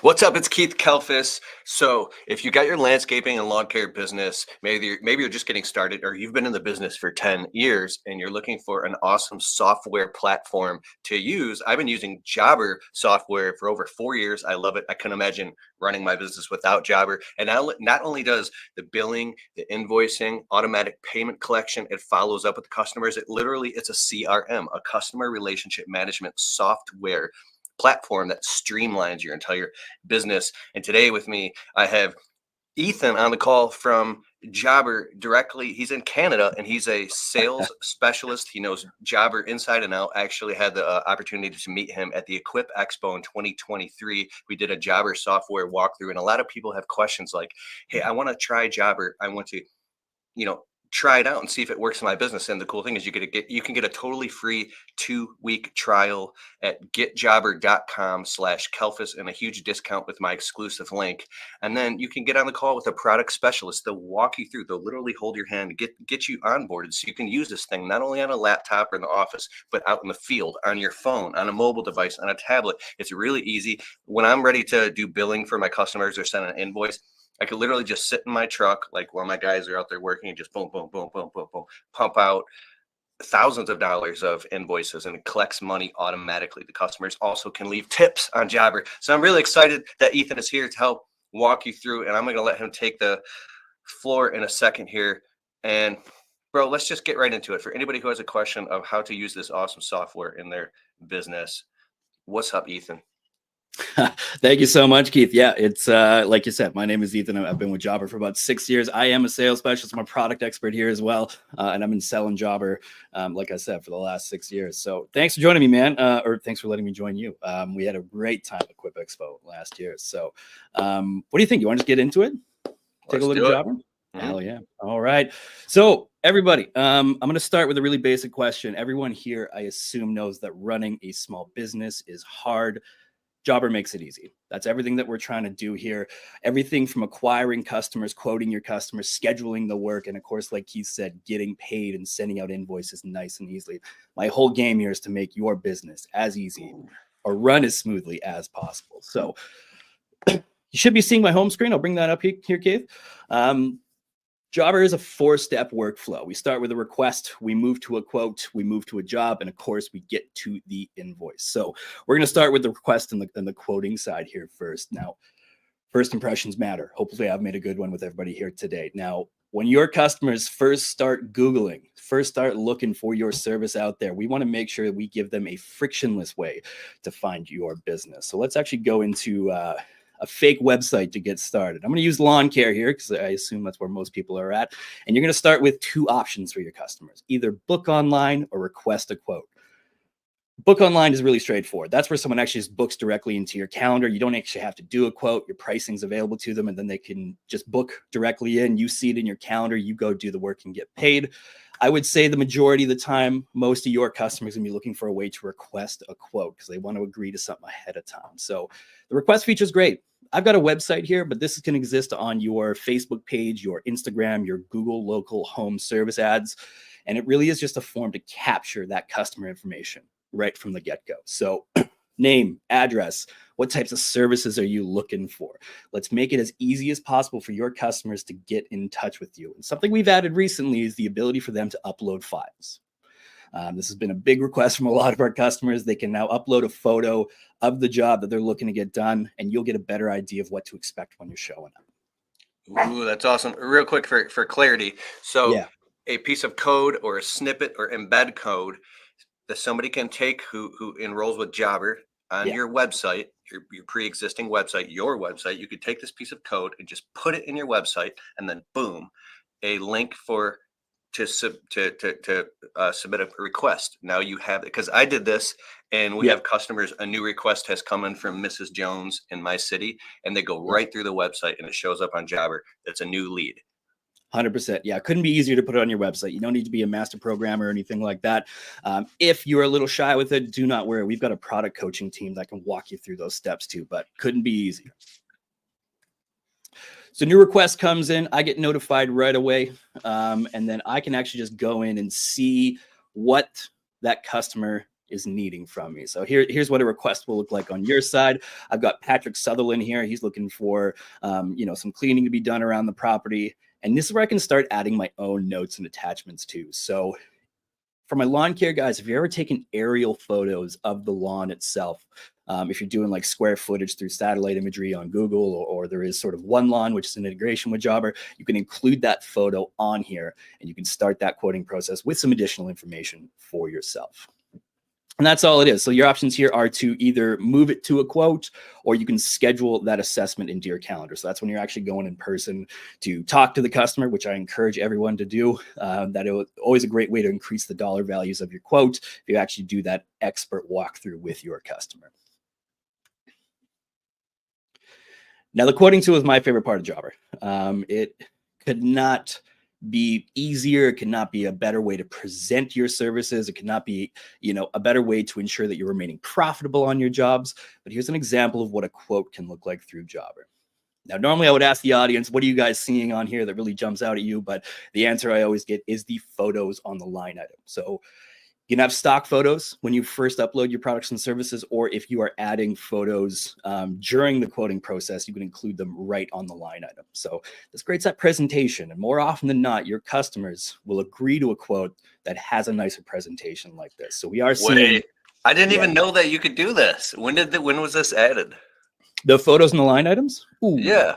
What's up? It's Keith Kelfis. So, if you got your landscaping and lawn care business, maybe you're just getting started, or you've been in the business for 10 years and you're looking for an awesome software platform to use. I've been using Jobber software for over 4 years. I love it. I couldn't imagine running my business without Jobber. And not only does the billing, the invoicing, automatic payment collection, it follows up with customers. It's a CRM, a customer relationship management software platform that streamlines your entire business. And today with me, I have Ethan on the call from Jobber directly. He's in Canada and he's a sales specialist. He knows Jobber inside and out. I actually had the opportunity to meet him at the Equip Expo in 2023. We did a Jobber software walkthrough, and a lot of people have questions like, hey, I want to try Jobber. I want to, try it out and see if it works in my business. And the cool thing is you can get a totally free 2-week trial at getjobber.com/Kelfis and a huge discount with my exclusive link. And then you can get on the call with a product specialist. They'll walk you through, they'll literally hold your hand, get you onboarded so you can use this thing not only on a laptop or in the office, but out in the field, on your phone, on a mobile device, on a tablet. It's really easy. When I'm ready to do billing for my customers or send an invoice, I could literally just sit in my truck, like while my guys are out there working, and just boom, boom, boom, boom, boom, boom, pump out thousands of dollars of invoices, and it collects money automatically. The customers also can leave tips on Jobber. So I'm really excited that Ethan is here to help walk you through, and I'm going to let him take the floor in a second here. And bro, let's just get right into it. For anybody who has a question of how to use this awesome software in their business, what's up, Ethan? Thank you so much, Keith. Yeah, it's like you said, my name is Ethan. I've been with Jobber for about 6 years. I am a sales specialist. I'm a product expert here as well. And I've been selling Jobber, like I said, for the last 6 years. So thanks for joining me, man. Or thanks for letting me join you. We had a great time at Equip Expo last year. So what do you think? You want to just get into it? Take a look at Jobber? Mm-hmm. Hell yeah. All right. So everybody, I'm going to start with a really basic question. Everyone here, I assume, knows that running a small business is hard. Jobber makes it easy. That's everything that we're trying to do here. Everything from acquiring customers, quoting your customers, scheduling the work, and of course, like Keith said, getting paid and sending out invoices nice and easily. My whole game here is to make your business as easy or run as smoothly as possible. So you should be seeing my home screen. I'll bring that up here, Keith. Jobber is a 4-step workflow. We start with a request, we move to a quote, we move to a job, and of course, we get to the invoice. So we're going to start with the request and the quoting side here first. Now, first impressions matter. Hopefully, I've made a good one with everybody here today. Now, when your customers first start Googling, first start looking for your service out there, we want to make sure that we give them a frictionless way to find your business. So let's actually go into a fake website to get started. I'm going to use Lawn Care here because I assume that's where most people are at. And you're going to start with 2 options for your customers, either book online or request a quote. Book online is really straightforward. That's where someone actually just books directly into your calendar. You don't actually have to do a quote. Your pricing's available to them, and then they can just book directly in. You see it in your calendar. You go do the work and get paid. I would say the majority of the time, most of your customers are going to be looking for a way to request a quote because they want to agree to something ahead of time. So the request feature is great. I've got a website here, but this can exist on your Facebook page, your Instagram, your Google local home service ads. And it really is just a form to capture that customer information right from the get-go. So name, address, what types of services are you looking for? Let's make it as easy as possible for your customers to get in touch with you. And something we've added recently is the ability for them to upload files. This has been a big request from a lot of our customers. They can now upload a photo of the job that they're looking to get done, and you'll get a better idea of what to expect when you're showing up. Ooh, that's awesome. Real quick for clarity. So a piece of code or a snippet or embed code that somebody can take who enrolls with Jobber on your website, your pre-existing website, your website, you could take this piece of code and just put it in your website, and then boom, a link to submit a request. Now you have it, because I did this, and we have customers. A new request has come in from Mrs. Jones in my city, and they go right through the website, and it shows up on Jobber. That's a new lead. 100%. Yeah, it couldn't be easier to put it on your website. You don't need to be a master programmer or anything like that. If you're a little shy with it, do not worry. We've got a product coaching team that can walk you through those steps too, but couldn't be easier. So new request comes in, I get notified right away. And then I can actually just go in and see what that customer is needing from me. So here's what a request will look like on your side. I've got Patrick Sutherland here. He's looking for, some cleaning to be done around the property. And this is where I can start adding my own notes and attachments too. So for my lawn care guys, if you're ever taking aerial photos of the lawn itself, if you're doing like square footage through satellite imagery on Google, or there is sort of one lawn, which is an integration with Jobber, you can include that photo on here and you can start that quoting process with some additional information for yourself. And that's all it is. So your options here are to either move it to a quote, or you can schedule that assessment into your calendar. So that's when you're actually going in person to talk to the customer, which I encourage everyone to do. That is always a great way to increase the dollar values of your quote if you actually do that expert walkthrough with your customer. Now, the quoting tool is my favorite part of Jobber. It could not be easier. It cannot be a better way to present your services. It cannot be, a better way to ensure that you're remaining profitable on your jobs. But here's an example of what a quote can look like through Jobber. Now, normally I would ask the audience, what are you guys seeing on here that really jumps out at you? But the answer I always get is the photos on the line item. So you can have stock photos when you first upload your products and services, or if you are adding photos during the quoting process, you can include them right on the line item. So this creates that presentation. And more often than not, your customers will agree to a quote that has a nicer presentation like this. So we are seeing. I didn't even know that you could do this. When was this added? The photos and the line items? Ooh, yeah.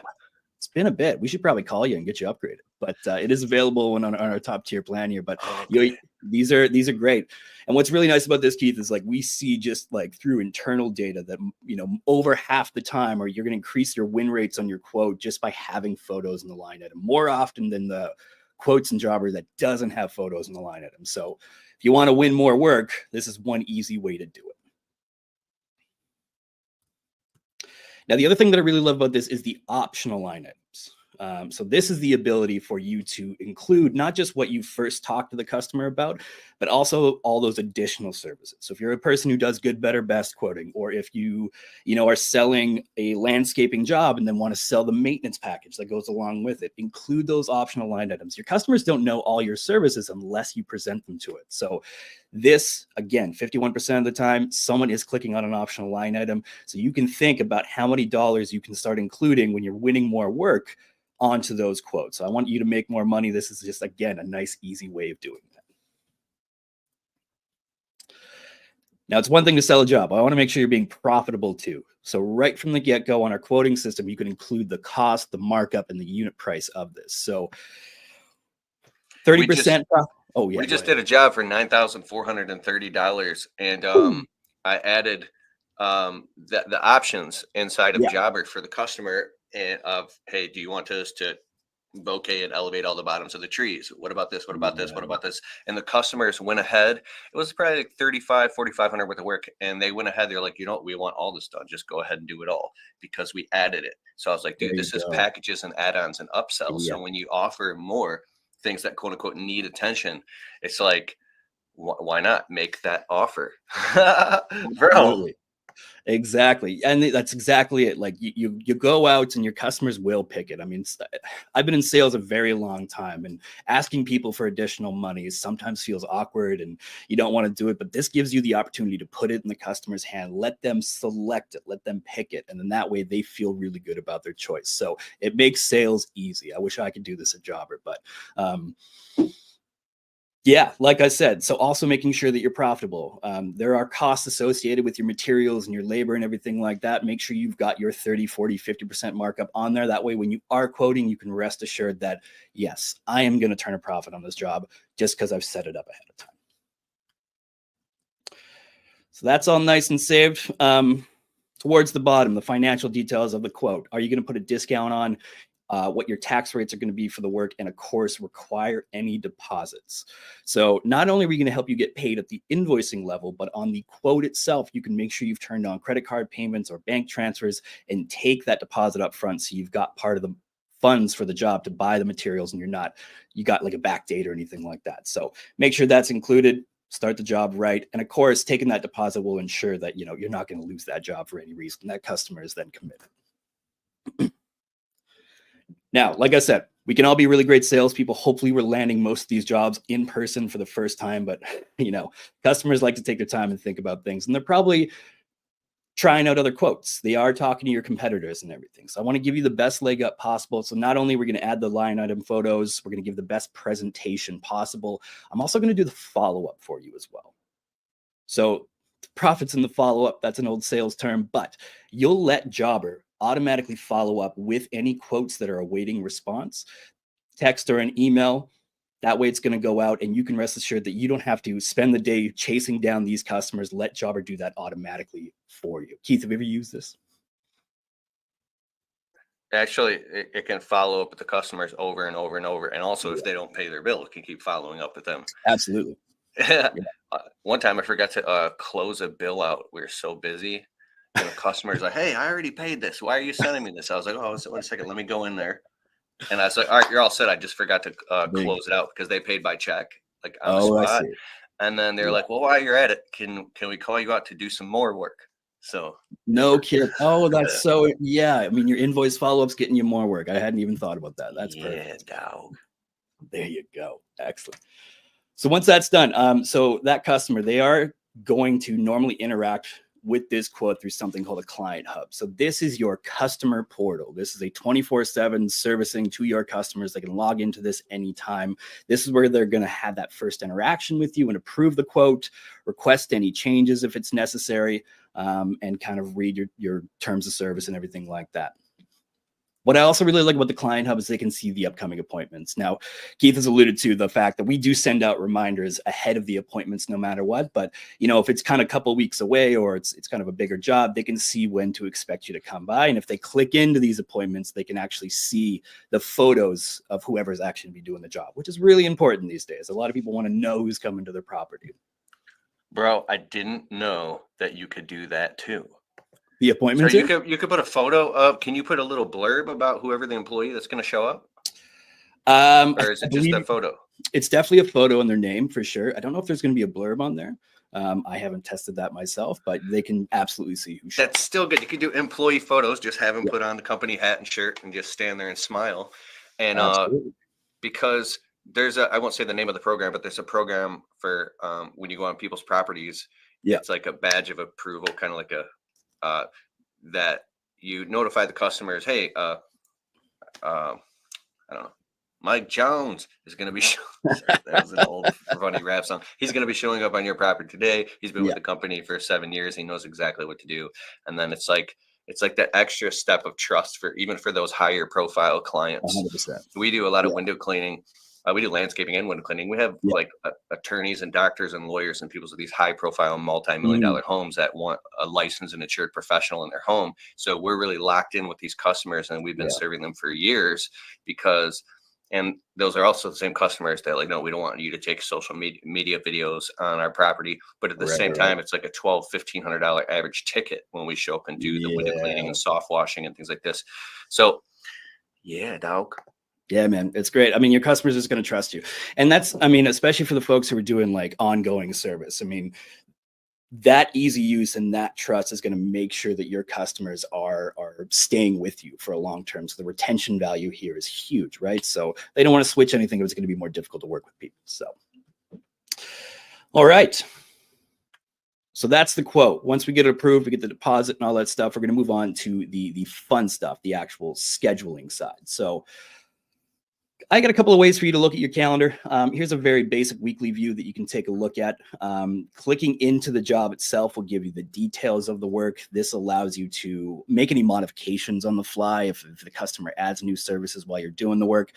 It's been a bit. We should probably call you and get you upgraded, but it is available on our top tier plan here. But these are great. And what's really nice about this, Keith, is like we see just like through internal data that over half the time, or you're going to increase your win rates on your quote just by having photos in the line item more often than the quotes in Jobber that doesn't have photos in the line item. So if you want to win more work, this is one easy way to do it. Now, the other thing that I really love about this is the optional line items. So this is the ability for you to include not just what you first talked to the customer about, but also all those additional services. So if you're a person who does good, better, best quoting, or if you are selling a landscaping job and then want to sell the maintenance package that goes along with it, include those optional line items. Your customers don't know all your services unless you present them to it. So this, again, 51% of the time, someone is clicking on an optional line item. So you can think about how many dollars you can start including when you're winning more work onto those quotes. So I want you to make more money. This is just, again, a nice, easy way of doing that. Now, it's one thing to sell a job. I want to make sure you're being profitable too. So right from the get-go on our quoting system, you can include the cost, the markup, and the unit price of this. So 30%. We just did a job for $9,430, and I added the options inside of Jobber for the customer, and hey, do you want us to bouquet and elevate all the bottoms of the trees? What about this? What about this? What about this? And the customers went ahead. It was probably like $4,500 worth of work, and they went ahead. They're like, we want all this done. Just go ahead and do it all because we added it. So I was like, dude, this is packages and add-ons and upsells. So when you offer more things that quote unquote need attention, it's like, why not make that offer? Bro. Exactly. And that's exactly it. Like you go out and your customers will pick it. I mean, I've been in sales a very long time, and asking people for additional money sometimes feels awkward and you don't want to do it. But this gives you the opportunity to put it in the customer's hand, let them select it, let them pick it. And then that way they feel really good about their choice. So it makes sales easy. I wish I could do this at Jobber, but yeah, like I said, so also making sure that you're profitable. There are costs associated with your materials and your labor and everything like that. Make sure you've got your 30, 40, 50% markup on there. That way, when you are quoting, you can rest assured that, yes, I am going to turn a profit on this job just because I've set it up ahead of time. So that's all nice and saved. Towards the bottom, the financial details of the quote. Are you going to put a discount on? What your tax rates are going to be for the work, and of course, require any deposits. So not only are we going to help you get paid at the invoicing level, but on the quote itself, you can make sure you've turned on credit card payments or bank transfers and take that deposit up front. So you've got part of the funds for the job to buy the materials, and you got like a back date or anything like that. So make sure that's included. Start the job right. And of course, taking that deposit will ensure that, you're not going to lose that job for any reason. That customer is then committed. Now, like I said, we can all be really great salespeople. Hopefully we're landing most of these jobs in person for the first time, but customers like to take their time and think about things, and they're probably trying out other quotes. They are talking to your competitors and everything. So I want to give you the best leg up possible. So not only we're going to add the line item photos, we're going to give the best presentation possible. I'm also going to do the follow-up for you as well. So profits in the follow-up, that's an old sales term, but you'll let Jobber automatically follow up with any quotes that are awaiting response, text or an email. That way it's going to go out, and you can rest assured that you don't have to spend the day chasing down these customers. Let Jobber do that automatically for you. Keith, have you ever used this? Actually, it can follow up with the customers over and over and over. And also, if they don't pay their bill, it can keep following up with them. Absolutely. One time I forgot to close a bill out. We were so busy. And the customer's like, hey, I already paid this. Why are you sending me this? I was like, oh, wait a second. Let me go in there. And I was like, all right, you're all set. I just forgot to close it out because they paid by check, like on the spot. I see. And then they're like, well, while you're at it, can we call you out to do some more work? So no kid. Oh, that's so, yeah. I mean, your invoice follow-up's getting you more work. I hadn't even thought about that. That's perfect. Dog. There you go. Excellent. So once that's done, so that customer, they are going to normally interact with this quote through something called a client hub. So this is your customer portal. This is a 24/7 servicing to your customers. They can log into this anytime. This is where they're going to have that first interaction with you and approve the quote, request any changes if it's necessary, and kind of read your terms of service and everything like that. What I also really like about the client hub is they can see the upcoming appointments. Now, Keith has alluded to the fact that we do send out reminders ahead of the appointments no matter what. But, if it's kind of a couple of weeks away or it's kind of a bigger job, they can see when to expect you to come by. And if they click into these appointments, they can actually see the photos of whoever's actually be doing the job, which is really important these days. A lot of people want to know who's coming to their property. Bro, I didn't know that you could do that too. The appointment. So you could put a photo up. Can you put a little blurb about whoever the employee that's going to show up? Or is it just a photo? It's definitely a photo and their name for sure. I don't know if there's going to be a blurb on there. I haven't tested that myself, but they can absolutely see who. That's still good. You could do employee photos. Just have them put on the company hat and shirt and just stand there and smile. And because there's I won't say the name of the program, but there's a program for when you go on people's properties. Yeah, it's like a badge of approval, kind of like a that you notify the customers, hey, I don't know, Mike Jones is going to be that was an old funny rap song. He's going to be showing up on your property today. He's been with the company for 7 years. He knows exactly what to do. And then it's like that extra step of trust for even for those higher profile clients. 100%. We do a lot of window cleaning. We do landscaping and window cleaning. We have like attorneys and doctors and lawyers and people with these high profile multi-million-dollar homes that want a licensed and insured professional in their home. So we're really locked in with these customers, and we've been serving them for years and those are also the same customers that like, no, we don't want you to take social media videos on our property. But at the same time, it's like a $1,200-$1,500 average ticket when we show up and do the window cleaning and soft washing and things like this. So yeah, dog. Yeah, man, it's great. I mean, your customers is going to trust you. And that's, I mean, especially for the folks who are doing like ongoing service. I mean, that easy use and that trust is going to make sure that your customers are staying with you for a long term. So the retention value here is huge, right? So they don't want to switch anything. It's going to be more difficult to work with people. So, all right. So that's the quote. Once we get it approved, we get the deposit and all that stuff, we're going to move on to the fun stuff, the actual scheduling side. So I got a couple of ways for you to look at your calendar. Here's a very basic weekly view that you can take a look at. Clicking into the job itself will give you the details of the work. This allows you to make any modifications on the fly. If the customer adds new services while you're doing the work,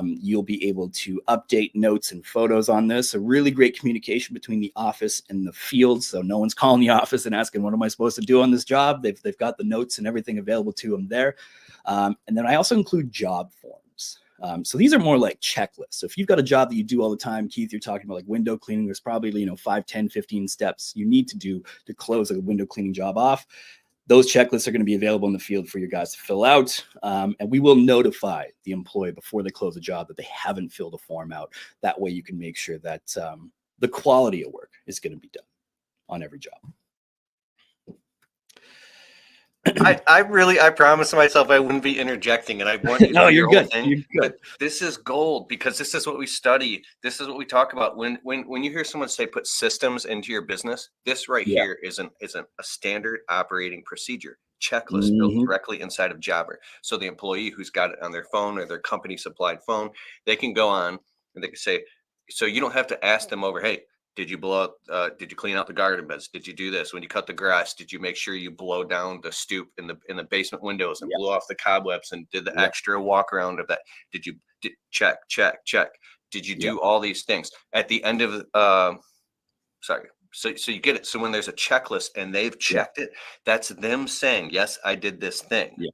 you'll be able to update notes and photos on this. A really great communication between the office and the field. So no one's calling the office and asking, what am I supposed to do on this job? They've got the notes and everything available to them there. And then I also include job forms. So these are more like checklists. So if you've got a job that you do all the time, Keith, you're talking about like window cleaning, there's probably, 5, 10, 15 steps you need to do to close a window cleaning job off. Those checklists are going to be available in the field for you guys to fill out. And we will notify the employee before they close a job that they haven't filled a form out. That way you can make sure that the quality of work is going to be done on every job. I promised myself I wouldn't be interjecting, and I want you to No, do you're your whole good. thing. You're good. But this is gold because this is what we study. This is what we talk about. When you hear someone say put systems into your business, this right Yeah. here isn't a standard operating procedure checklist built Hmm. directly inside of Jobber. So the employee who's got it on their phone or their company supplied phone, they can go on and they can say, so you don't have to ask them over, hey, did you blow out, did you clean out the garden beds? Did you do this when you cut the grass? Did you make sure you blow down the stoop in the basement windows and Yeah. blew off the cobwebs and did the Yeah. extra walk around of that? Check, check, check? Did you Yeah. do all these things at the end of sorry. So you get it. So when there's a checklist and they've Yeah. checked it, that's them saying, yes, I did this thing. Yeah.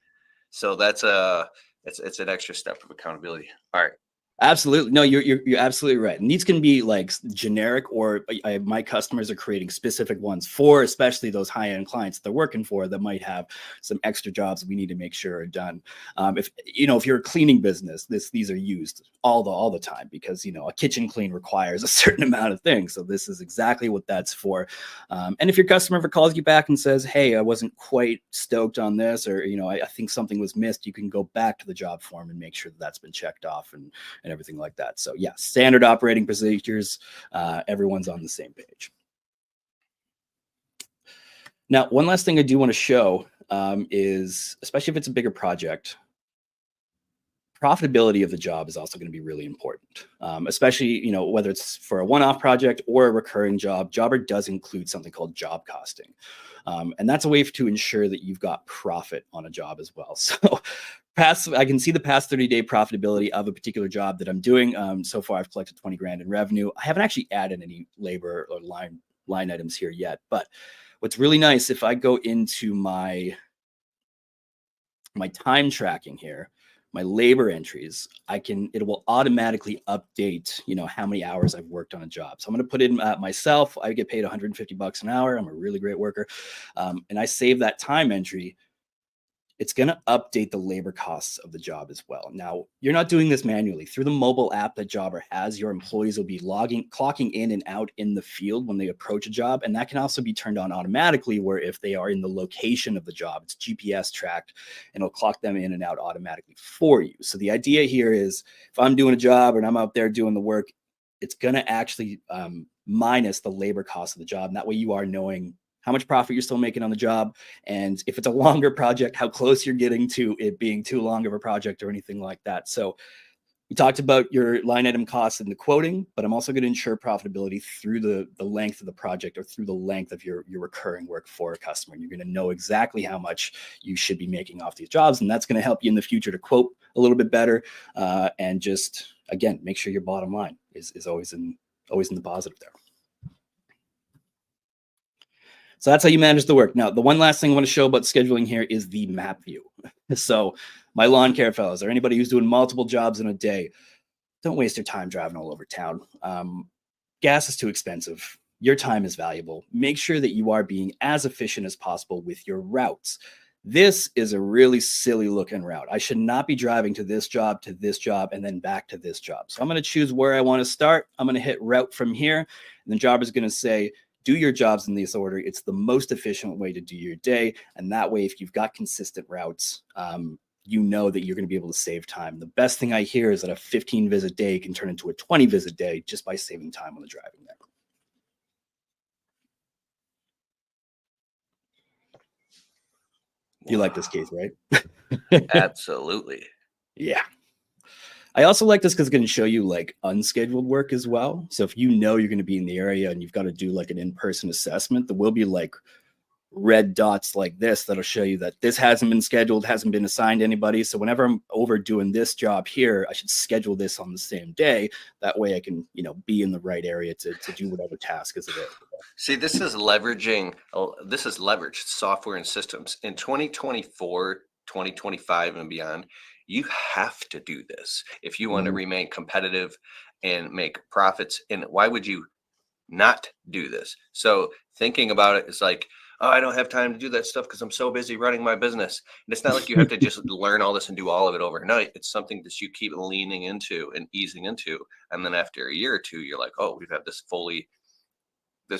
So it's an extra step of accountability. All right. Absolutely. No, you're absolutely right. And these can be like generic, or my customers are creating specific ones for especially those high end clients they're working for that might have some extra jobs that we need to make sure are done. If you're a cleaning business, these are used all the time because a kitchen clean requires a certain amount of things. So this is exactly what that's for. And if your customer ever calls you back and says, "Hey, I wasn't quite stoked on this," or I think something was missed, you can go back to the job form and make sure that that's been checked off and everything like that. So yeah, standard operating procedures, everyone's on the same page. Now, one last thing I do want to show is, especially if it's a bigger project, profitability of the job is also going to be really important, especially whether it's for a one-off project or a recurring job. Jobber does include something called job costing, and that's a way to ensure that you've got profit on a job as well. So I can see the past 30-day profitability of a particular job that I'm doing. So far I've collected 20 grand in revenue. I haven't actually added any labor or line items here yet, but what's really nice, if I go into my time tracking here, my labor entries, it will automatically update, how many hours I've worked on a job. So I'm going to put in myself. I get paid $150 an hour. I'm a really great worker. And I save that time entry. It's going to update the labor costs of the job as well. Now, you're not doing this manually. Through the mobile app that Jobber has, your employees will be clocking in and out in the field when they approach a job. And that can also be turned on automatically, where if they are in the location of the job, it's GPS tracked and it'll clock them in and out automatically for you. So the idea here is, if I'm doing a job and I'm out there doing the work, it's going to actually minus the labor cost of the job. And that way you are knowing how much profit you're still making on the job. And if it's a longer project, how close you're getting to it being too long of a project or anything like that. So we talked about your line item costs and the quoting, but I'm also going to ensure profitability through the length of the project, or through the length of your recurring work for a customer. You're going to know exactly how much you should be making off these jobs. And that's going to help you in the future to quote a little bit better. And just, again, make sure your bottom line is always in the positive there. So that's how you manage the work. Now, the one last thing I want to show about scheduling here is the map view. So my lawn care fellows, or anybody who's doing multiple jobs in a day, don't waste your time driving all over town. Gas is too expensive. Your time is valuable. Make sure that you are being as efficient as possible with your routes. This is a really silly looking route. I should not be driving to this job, and then back to this job. So I'm going to choose where I want to start. I'm going to hit route from here. And the Jobber is going to say, do your jobs in this order. It's the most efficient way to do your day. And that way, if you've got consistent routes, you know that you're going to be able to save time. The best thing I hear is that a 15 visit day can turn into a 20 visit day just by saving time on the driving there. You like this, Keith, right? Absolutely. Yeah. I also like this because it's going to show you like unscheduled work as well. So if you know you're going to be in the area and you've got to do like an in-person assessment, there will be like red dots like this that'll show you that this hasn't been scheduled, hasn't been assigned to anybody. So whenever I'm over doing this job here, I should schedule this on the same day. That way I can, be in the right area to do whatever task is available. See, this is leveraged software and systems in 2024, 2025 and beyond. You have to do this if you want to remain competitive and make profits. And why would you not do this? So thinking about it is like, oh, I don't have time to do that stuff because I'm so busy running my business. And it's not like you have to just learn all this and do all of it overnight. It's something that you keep leaning into and easing into. And then after a year or two, you're like, oh, we've had this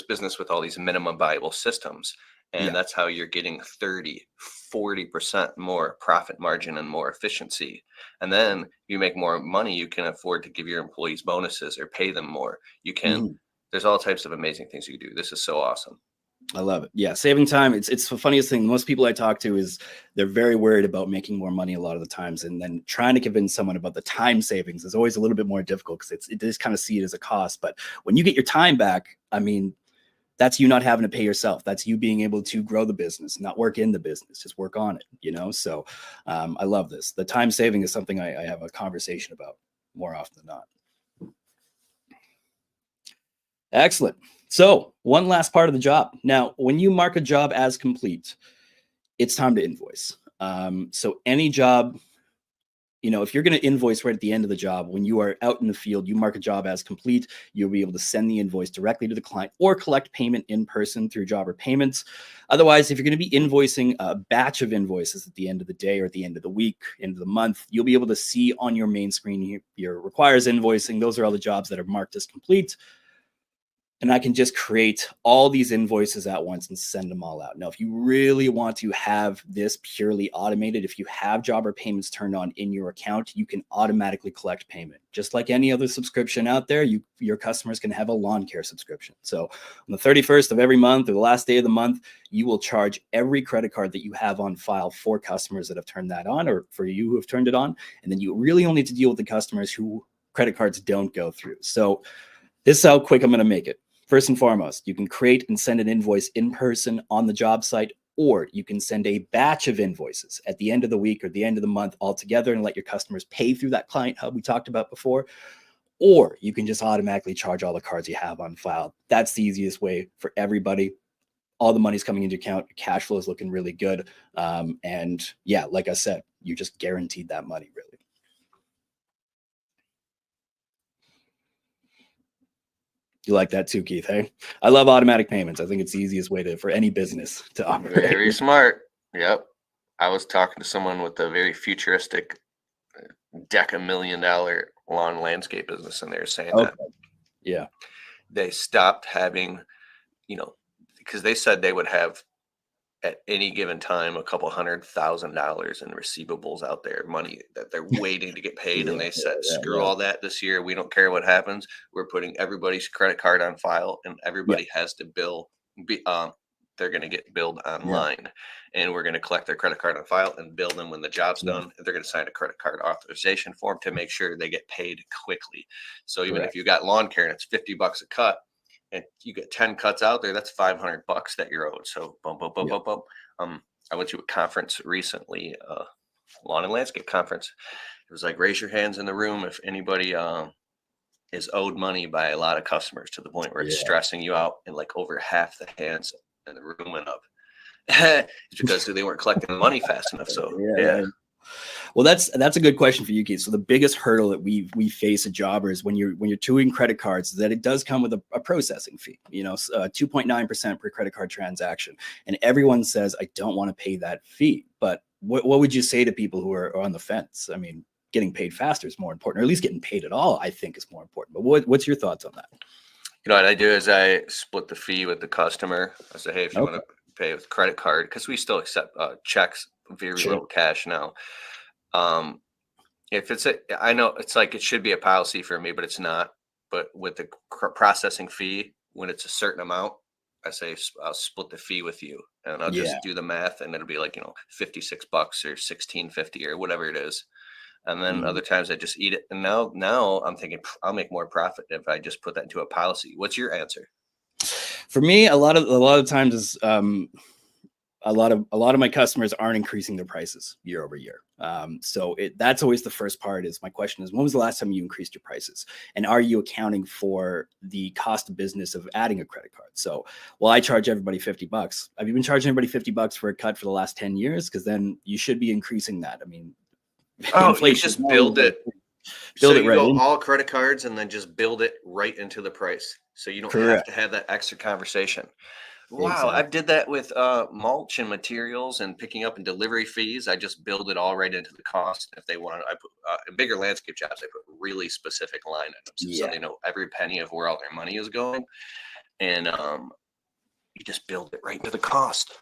business with all these minimum viable systems. And that's how you're getting 30-40% more profit margin and more efficiency. And then you make more money, you can afford to give your employees bonuses or pay them more. You can, there's all types of amazing things you can do. This is so awesome. I love it. Yeah, saving time. It's the funniest thing. Most people I talk to is they're very worried about making more money a lot of the times, and then trying to convince someone about the time savings is always a little bit more difficult because it just kind of see it as a cost. But when you get your time back, I mean, that's you not having to pay yourself. That's you being able to grow the business, not work in the business, just work on it. You know, so I love this. The time saving is something I have a conversation about more often than not. Excellent. So one last part of the job. Now, when you mark a job as complete, it's time to invoice. So any job, you know, if you're going to invoice right at the end of the job, when you are out in the field, you mark a job as complete, you'll be able to send the invoice directly to the client or collect payment in person through jobber payments. Otherwise, if you're going to be invoicing a batch of invoices at the end of the day or at the end of the week, end of the month, you'll be able to see on your main screen your requires invoicing. Those are all the jobs that are marked as complete. And I can just create all these invoices at once and send them all out. Now, if you really want to have this purely automated, if you have jobber payments turned on in your account, you can automatically collect payment. Just like any other subscription out there, your customers can have a lawn care subscription. So on the 31st of every month or the last day of the month, you will charge every credit card that you have on file for customers that have turned that on, or for you who have turned it on. And then you really only need to deal with the customers who credit cards don't go through. So this is how quick I'm going to make it. First and foremost, you can create and send an invoice in person on the job site, or you can send a batch of invoices at the end of the week or the end of the month all together and let your customers pay through that client hub we talked about before. Or you can just automatically charge all the cards you have on file. That's the easiest way for everybody. All the money's coming into your account. Your cash flow is looking really good. And yeah, like I said, you just guaranteed that money, really. You like that too, Keith? Hey, I love automatic payments. I think it's the easiest way for any business to operate. Very smart. Yep. I was talking to someone with a very futuristic $10 million lawn landscape business, and they were saying that they stopped having, you know, because they said they would have at any given time a couple $100,000 in receivables out there, money that they're waiting to get paid. And they said, screw all that this year. We don't care what happens. We're putting everybody's credit card on file, and everybody has to bill. They're going to get billed online, and we're going to collect their credit card on file and bill them when the job's done. They're going to sign a credit card authorization form to make sure they get paid quickly. So even if you got lawn care and it's $50 a cut, and you get 10 cuts out there, that's $500 that you're owed. So bump. I went to a conference recently, lawn and landscape conference. It was like, raise your hands in the room if anybody is owed money by a lot of customers, to the point where it's stressing you out. And like over half the hands in the room went up. It's because they weren't collecting the money fast enough. So Well, that's a good question for you, Keith. So the biggest hurdle that we face at jobbers when you're doing credit cards is that it does come with a processing fee, 2.9% per credit card transaction. And everyone says, I don't want to pay that fee. But what would you say to people who are on the fence? I mean, getting paid faster is more important, or at least getting paid at all, I think, is more important. But what's your thoughts on that? You know what I do is I split the fee with the customer. I say, hey, if you want to pay with credit card, because we still accept checks, very little cash now. If it's I know it's like, it should be a policy for me, but it's not. But with the processing fee, when it's a certain amount, I say I'll split the fee with you, and I'll just do the math, and it'll be like, $56 or $16.50 or whatever it is. And then other times I just eat it. And now I'm thinking I'll make more profit if I just put that into a policy. What's your answer? For me, a lot of times is a lot of my customers aren't increasing their prices year over year. So that's always the first part. Is my question is, when was the last time you increased your prices? And are you accounting for the cost of business of adding a credit card? So, I charge everybody $50. Have you been charging everybody $50 for a cut for the last 10 years? Because then you should be increasing that. I mean, you just build it. So you go all credit cards and then just build it right into the price. So you don't have to have that extra conversation. Wow. Exactly. I did that with mulch and materials and picking up and delivery fees. I just build it all right into the cost. If they want, I put in bigger landscape jobs, I put really specific line items so they know every penny of where all their money is going. And You just build it right into the cost.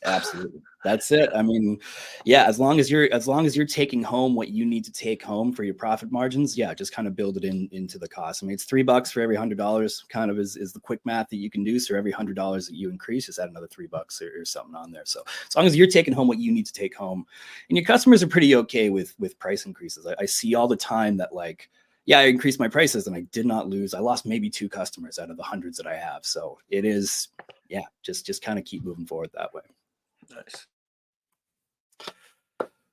Absolutely. That's it. I mean, yeah, as long as you're taking home what you need to take home for your profit margins, yeah, just kind of build it into the cost. I mean, it's $3 for every $100 kind of is the quick math that you can do. So every $100 that you increase, just add another $3 or something on there. So as long as you're taking home what you need to take home, and your customers are pretty okay with price increases. I see all the time that, like, yeah, I increased my prices and I did not lose. I lost maybe 2 customers out of the hundreds that I have. So it is, yeah, just kind of keep moving forward that way. Nice.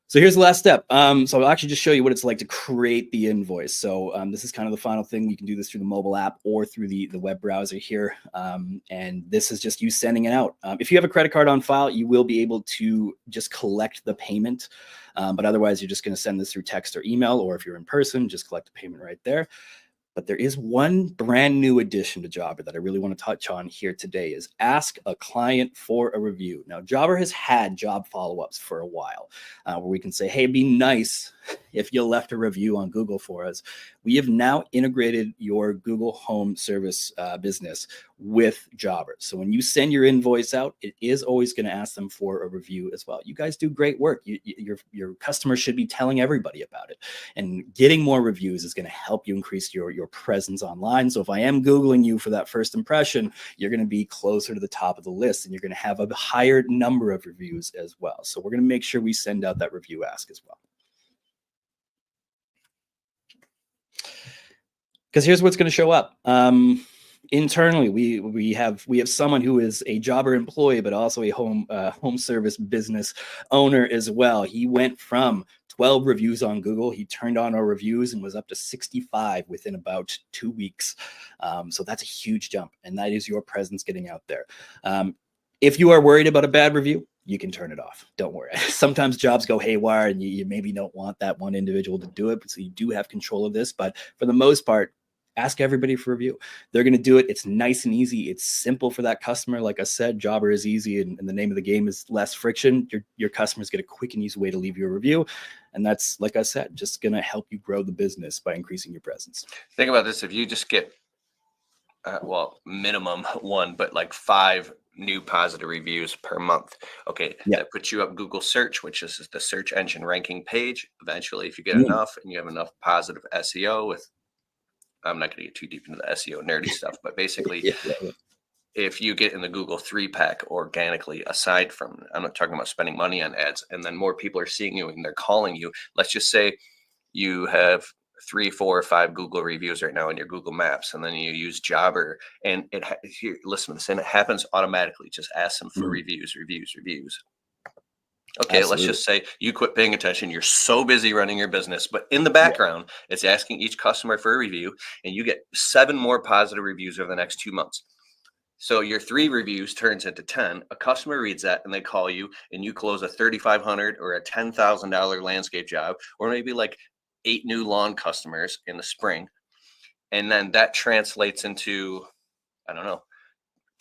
So here's the last step. So I'll actually just show you what it's like to create the invoice. So this is kind of the final thing. You can do this through the mobile app or through the web browser here. And this is just you sending it out. If you have a credit card on file, you will be able to just collect the payment. But otherwise, you're just going to send this through text or email, or if you're in person, just collect the payment right there. But there is one brand new addition to Jobber that I really want to touch on here today, is ask a client for a review. Now, Jobber has had job follow-ups for a while where we can say, hey, it'd be nice if you left a review on Google for us. We have now integrated your Google Home Service business with Jobber. So when you send your invoice out, it is always going to ask them for a review as well. You guys do great work. Your customers should be telling everybody about it. And getting more reviews is going to help you increase your presence online. So if I am Googling you for that first impression, you're going to be closer to the top of the list, and you're going to have a higher number of reviews as well. So we're going to make sure we send out that review ask as well. Because here's what's going to show up. Internally, we have someone who is a Jobber employee, but also a home service business owner as well. He went from 12 reviews on Google. He turned on our reviews and was up to 65 within about 2 weeks. So that's a huge jump, and that is your presence getting out there. If you are worried about a bad review, you can turn it off. Don't worry. Sometimes jobs go haywire, and you maybe don't want that one individual to do it, so you do have control of this. But for the most part, ask everybody for a review. They're going to do it. It's nice and easy. It's simple for that customer. Like I said, Jobber is easy, and the name of the game is less friction. Your customers get a quick and easy way to leave you a review. And that's, like I said, just going to help you grow the business by increasing your presence. Think about this. If you just get, minimum 1, but like 5 new positive reviews per month. Okay. Yeah. That puts you up Google search, which is the search engine ranking page. Eventually, if you get enough and you have enough positive SEO with, I'm not going to get too deep into the SEO nerdy stuff, but basically, if you get in the Google 3-pack organically, aside from, I'm not talking about spending money on ads, and then more people are seeing you and they're calling you. Let's just say you have 3, 4, or 5 Google reviews right now in your Google Maps, and then you use Jobber, and here, listen to this, and it happens automatically. Just ask them for reviews. Okay, Absolutely. Let's just say you quit paying attention. You're so busy running your business, but in the background, it's asking each customer for a review, and you get 7 more positive reviews over the next 2 months. So your 3 reviews turns into 10. A customer reads that and they call you, and you close a $3,500 or a $10,000 landscape job, or maybe like 8 new lawn customers in the spring. And then that translates into, I don't know,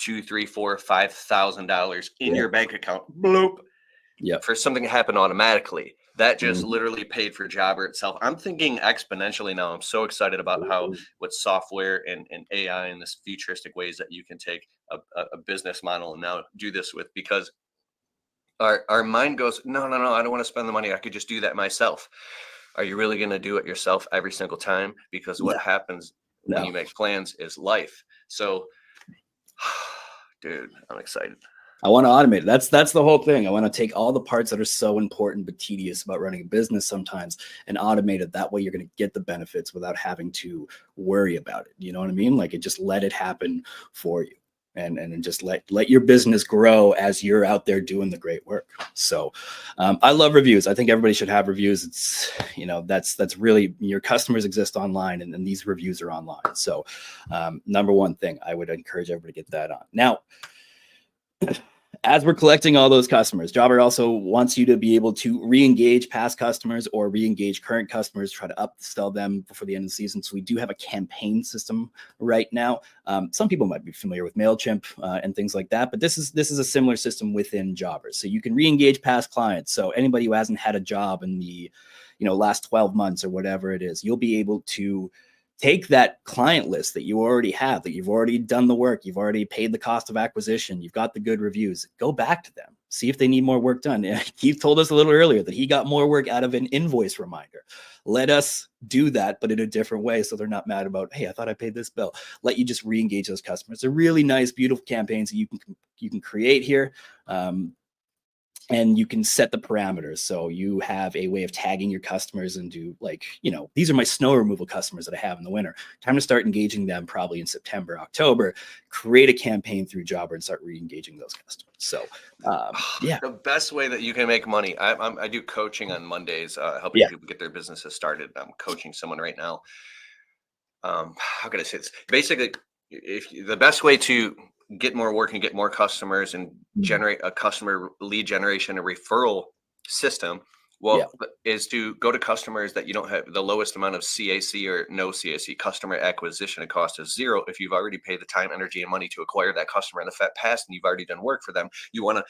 $2,000, $3,000, $4,000, $5,000 in your bank account. Bloop. Yeah. For something to happen automatically. That just literally paid for Jobber itself. I'm thinking exponentially now. I'm so excited about how with software and AI and this futuristic ways that you can take a business model and now do this with, because our mind goes, no, I don't want to spend the money. I could just do that myself. Are you really going to do it yourself every single time? Because what happens when you make plans is life. So, dude, I'm excited. I want to automate it. That's the whole thing. I want to take all the parts that are so important but tedious about running a business sometimes and automate it. That way you're going to get the benefits without having to worry about it. You know what I mean? Like, it just let it happen for you. And just let your business grow as you're out there doing the great work. So I love reviews. I think everybody should have reviews. It's, that's really, your customers exist online, and these reviews are online. So number one thing, I would encourage everybody to get that on. Now, as we're collecting all those customers, Jobber also wants you to be able to re-engage past customers or re-engage current customers, try to upsell them before the end of the season. So we do have a campaign system right now. Some people might be familiar with MailChimp and things like that, but this is a similar system within Jobber. So you can re-engage past clients. So anybody who hasn't had a job in the last 12 months or whatever it is, you'll be able to take that client list that you already have, that you've already done the work, you've already paid the cost of acquisition, you've got the good reviews, go back to them, see if they need more work done. Keith told us a little earlier that he got more work out of an invoice reminder. Let us do that, but in a different way, so they're not mad about, hey, I thought I paid this bill. Let you just re-engage those customers. They're really nice, beautiful campaigns that you can create here. And you can set the parameters. So you have a way of tagging your customers and do like, these are my snow removal customers that I have in the winter. Time to start engaging them probably in September, October, create a campaign through Jobber and start re-engaging those customers. So yeah. The best way that you can make money, I do coaching on Mondays, helping people get their businesses started. I'm coaching someone right now. How can I say this? Basically, the best way to get more work and get more customers and generate a customer lead generation, a referral system, is to go to customers that you don't have the lowest amount of CAC or no CAC. Customer acquisition cost is 0. If you've already paid the time, energy, and money to acquire that customer in the past and you've already done work for them, you want to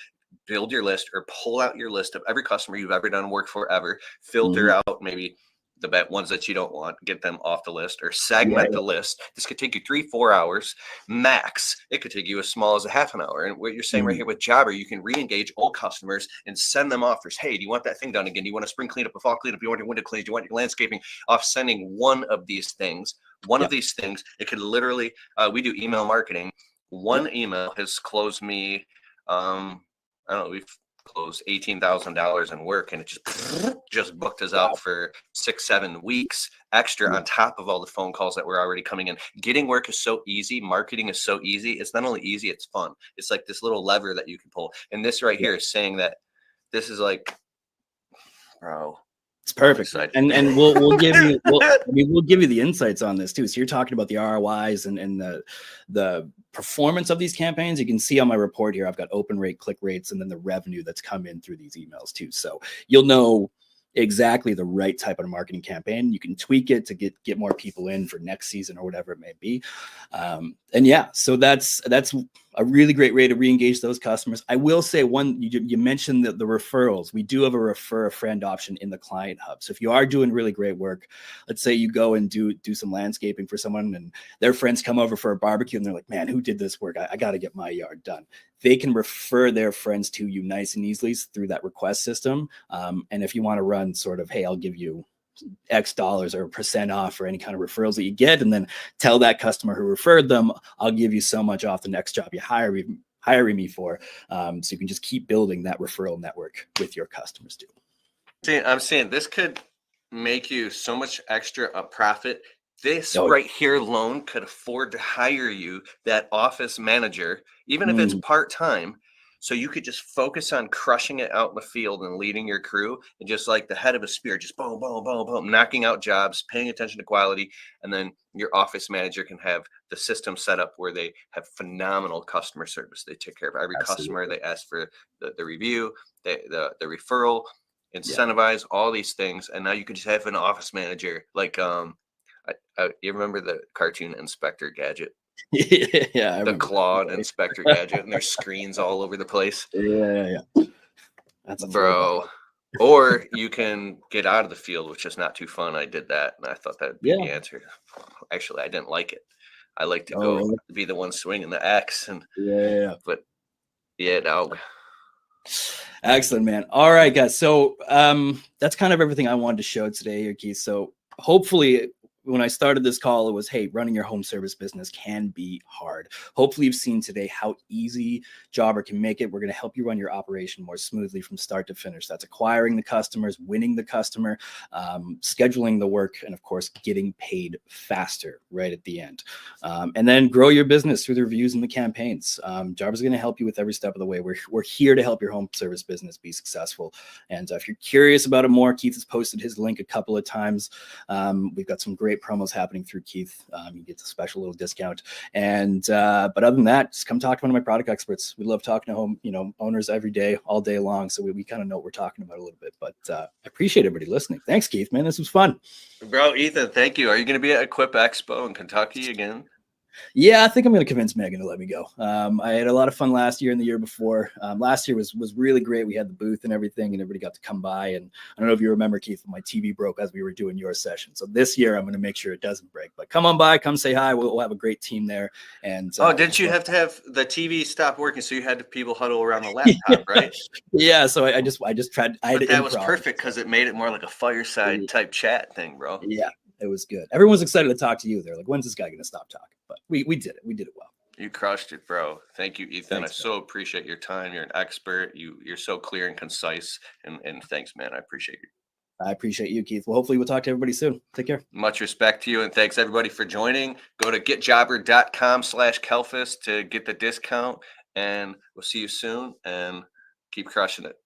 build your list or pull out your list of every customer you've ever done work for ever, filter out maybe the ones that you don't want, get them off the list, or segment the list. This could take you 3-4 hours max. It could take you as small as a half an hour. And what you're saying right here with Jobber, you can re-engage old customers and send them offers. Hey, do you want that thing done again? Do you want a spring cleanup, a fall cleanup? Do you want your window cleaned? Do you want your landscaping? Off sending one of these things. Of these things, it could literally, we do email marketing. One email has closed me, I don't know, we've closed $18,000 in work, and it just booked us out for 6-7 weeks extra on top of all the phone calls that were already coming in. Getting work is so easy. Marketing is so easy. It's not only easy, it's fun. It's like this little lever that you can pull. And this right here is saying that this is like, bro, it's perfect. And we'll give you we'll give you the insights on this too. So you're talking about the ROIs and the performance of these campaigns. You can see on my report here, I've got open rate, click rates, and then the revenue that's come in through these emails too. So you'll know exactly the right type of marketing campaign. You can tweak it to get more people in for next season or whatever it may be. And yeah, so that's a really great way to re-engage those customers. I will say you mentioned the referrals. We do have a refer a friend option in the client hub. So if you are doing really great work, let's say you go and do some landscaping for someone and their friends come over for a barbecue and they're like, man, who did this work? I got to get my yard done. They can refer their friends to you nice and easily through that request system. And if you want to run sort of, hey, I'll give you X dollars or % off for any kind of referrals that you get, and then tell that customer who referred them, I'll give you so much off the next job you hiring me for. So you can just keep building that referral network with your customers too. I'm saying this could make you so much extra profit. This right here alone could afford to hire you that office manager, even if it's part-time. So you could just focus on crushing it out in the field and leading your crew, and just like the head of a spear, just boom, boom, boom, boom, knocking out jobs, paying attention to quality. And then your office manager can have the system set up where they have phenomenal customer service. They take care of every customer. They ask for the review, the referral, incentivize all these things. And now you could just have an office manager. Like, you remember the cartoon Inspector Gadget? Yeah, the clawed Inspector Gadget, and there's screens all over the place. Yeah. That's bro. Or you can get out of the field, which is not too fun. I did that, and I thought that'd be the answer. Actually, I didn't like it. I like to go be the one swinging the axe, and but no. Excellent, man. All right, guys. So that's kind of everything I wanted to show today here, Keith. So hopefully, when I started this call, it was, hey, running your home service business can be hard. Hopefully you've seen today how easy Jobber can make it. We're going to help you run your operation more smoothly from start to finish. That's acquiring the customers, winning the customer, scheduling the work, and of course, getting paid faster right at the end. And then grow your business through the reviews and the campaigns. Jobber's going to help you with every step of the way. We're here to help your home service business be successful. And if you're curious about it more, Keith has posted his link a couple of times. We've got some great promos happening through Keith. You get a special little discount. And but other than that, just come talk to one of my product experts. We love talking to home owners every day, all day long. So we kind of know what we're talking about a little bit. But I appreciate everybody listening. Thanks, Keith, man. This was fun. Bro, Ethan, thank you. Are you going to be at Equip Expo in Kentucky again? Yeah, I think I'm going to convince Megan to let me go. I had a lot of fun last year and the year before. Last year was really great. We had the booth and everything, and everybody got to come by. And I don't know if you remember, Keith, my TV broke as we were doing your session. So this year, I'm going to make sure it doesn't break. But come on by, come say hi. We'll have a great team there. And Oh, we'll didn't just you love. have to have the TV stop working so you had the people huddle around the laptop, right? Yeah. So I just tried. I had But to that was improv. perfect because it made it more like a fireside type chat thing, bro. Yeah, it was good. Everyone was excited to talk to you. They're like, "When's this guy going to stop talking?" But we did it. We did it well. You crushed it, bro. Thank you, Ethan. I Thanks, man. so appreciate your time. You're an expert. You're so clear and concise. And thanks, man. I appreciate you. I appreciate you, Keith. Well, hopefully we'll talk to everybody soon. Take care. Much respect to you, and thanks everybody for joining. Go to getjobber.com/Kelfis to get the discount, and we'll see you soon, and keep crushing it.